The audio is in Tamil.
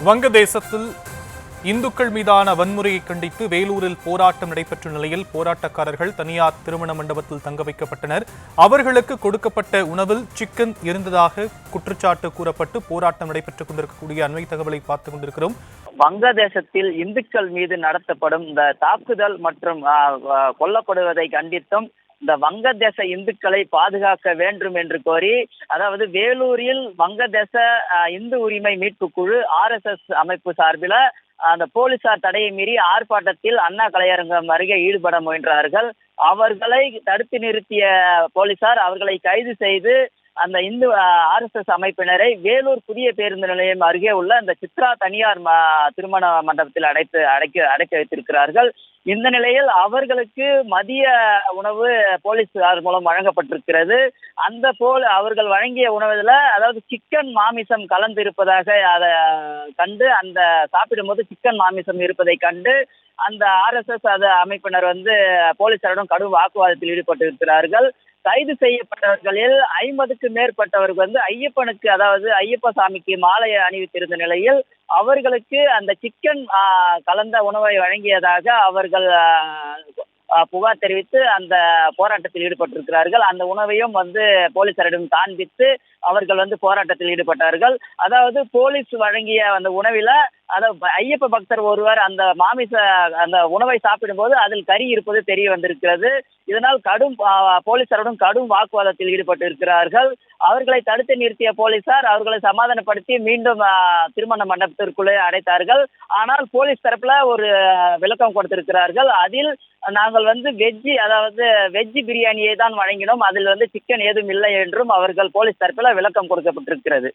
வங்கதேசத்தில் இந்துக்கள் மீதான வன்முறையை கண்டித்து வேலூரில் போராட்டம் நடைபெற்ற நிலையில் போராட்டக்காரர்கள் தனியார் திருமண மண்டபத்தில் தங்க வைக்கப்பட்டனர். அவர்களுக்கு கொடுக்கப்பட்ட உணவில் சிக்கன் இருந்ததாக குற்றச்சாட்டு கூறப்பட்டு போராட்டம் நடைபெற்றுக் கொண்டிருக்கக்கூடிய அண்மை தகவலை பார்த்துக் கொண்டிருக்கிறோம். வங்கதேசத்தில் இந்துக்கள் மீது நடத்தப்படும் இந்த தாக்குதல் மற்றும் கொல்லப்படுவதை கண்டித்தும் இந்த வங்கதேச இந்துக்களை பாதுகாக்க வேண்டும் என்று கோரி, அதாவது வேலூரில் வங்கதேச இந்து உரிமை மீட்பு குழு RSS அமைப்பு சார்பில் அந்த போலீசார் தடையை மீறி ஆர்ப்பாட்டத்தில் அண்ணா கலையரங்கம் அருகே ஈடுபட முயன்றார்கள். அவர்களை தடுத்து நிறுத்திய போலீசார் அவர்களை கைது செய்து அந்த இந்து RSS அமைப்பினரை வேலூர் புதிய பேருந்து நிலையம் அருகே உள்ள இந்த சித்ரா தனியார் திருமண மண்டபத்தில் அடைக்க வைத்திருக்கிறார்கள். இந்த நிலையில் அவர்களுக்கு மதிய உணவு போலீசார் மூலம் வழங்கப்பட்டிருக்கிறது. அவர்கள் வழங்கிய உணவுல அதாவது சிக்கன் மாமிசம் கலந்திருப்பதாக அதை கண்டு, அந்த சாப்பிடும்போது சிக்கன் மாமிசம் இருப்பதை கண்டு அந்த RSS அமைப்பினர் போலீசாரிடம் கடும் வாக்குவாதத்தில் ஈடுபட்டு இருக்கிறார்கள். கைது செய்யப்பட்டவர்களில் 50க்கும் மேற்பட்டவர்கள் ஐயப்பனுக்கு, அதாவது ஐயப்ப சாமிக்கு மாலை அணிவித்திருந்த நிலையில் அவர்களுக்கு அந்த சிக்கன் கலந்த உணவை வழங்கியதாக அவர்கள் புகார் தெரிவித்து அந்த போராட்டத்தில் ஈடுபட்டிருக்கிறார்கள். அந்த உணவையும் போலீசாரிடம் காண்பித்து அவர்கள் போராட்டத்தில் ஈடுபட்டார்கள். அதாவது போலீஸ் வழங்கிய அந்த உணவில ஐயப்ப பக்தர் ஒருவர் அந்த உணவை சாப்பிடும்போது அதில் கறி இருப்பது தெரிய வந்திருக்கிறது. இதனால் போலீசாருடன் கடும் வாக்குவாதத்தில் ஈடுபட்டு இருக்கிறார்கள். அவர்களை தடுத்து நிறுத்திய போலீசார் அவர்களை சமாதானப்படுத்தி மீண்டும் திருமண மண்டபத்திற்குள்ளே அடைத்தார்கள். ஆனால் போலீஸ் தரப்புல ஒரு விளக்கம் கொடுத்திருக்கிறார்கள். அதில் நாங்கள் வெஜ் பிரியாணியை தான் வழங்கினோம், அதில் சிக்கன் ஏதும் இல்லை என்றும் அவர்கள் போலீஸ் தரப்புல விளக்கம் கொடுக்கப்பட்டிருக்கிறது.